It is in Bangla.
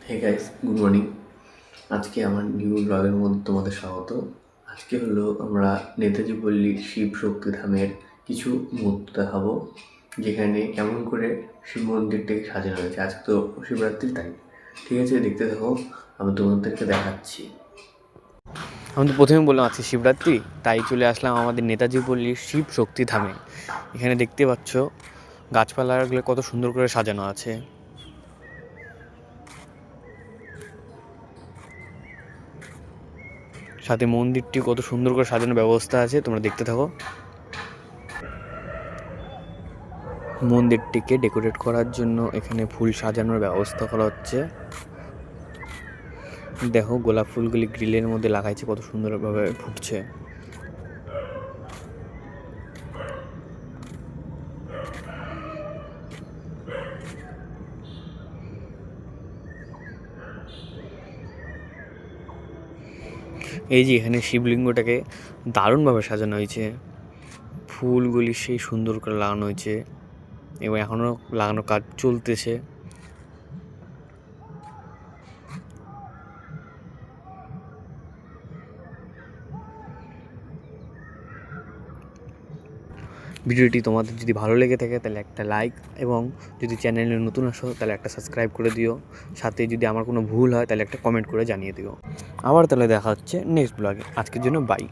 Hey guys, good morning. আজকে আমার নিউ ব্লগের মধ্যে তোমাদের স্বাগত। আজকে হলো আমরা নেতাজি পল্লী শিব শক্তি ধামের কিছু মুহূর্ত দেখাবো, যেখানে কেমন করে শিব মন্দিরটাকে সাজানো হয়েছে। আজকে তো শিবরাত্রির টাইম, ঠিক আছে? দেখতে থাকো, আমি তোমাদেরকে দেখাচ্ছি। আমি তো প্রথমে বললাম আজকে শিবরাত্রি, তাই চলে আসলাম আমাদের নেতাজি পল্লীর শিব শক্তি ধামে। এখানে দেখতে পাচ্ছ গাছপালাগুলো কত সুন্দর করে সাজানো আছে। সাথে মন্দিরটি কত সুন্দর করে সাজানোর ব্যবস্থা আছে, তোমরা দেখতে থাকো। মন্দিরটিকে ডেকোরেট করার জন্য এখানে ফুল সাজানোর ব্যবস্থা করা হচ্ছে। দেখো গোলাপ ফুলগুলি গ্রিলের মধ্যে লাগাইছে, কত সুন্দরভাবে ফুটছে। এই যে এখানে শিবলিঙ্গটাকে দারুণভাবে সাজানো হয়েছে, ফুলগুলি সেই সুন্দর করে লাগানো হয়েছে এবং এখনও লাগানোর কাজ চলতেছে। ভিডিওটি তোমাদের যদি ভালো লেগে থাকে তাহলে একটা লাইক, এবং যদি চ্যানেলে নতুন আসো তাহলে একটা সাবস্ক্রাইব করে দিও। সাথে যদি আমার কোনো ভুল হয় তাহলে একটা কমেন্ট করে জানিয়ে দিও। আবার তাহলে দেখা হচ্ছে নেক্সট ব্লগে। আজকের জন্য বাই।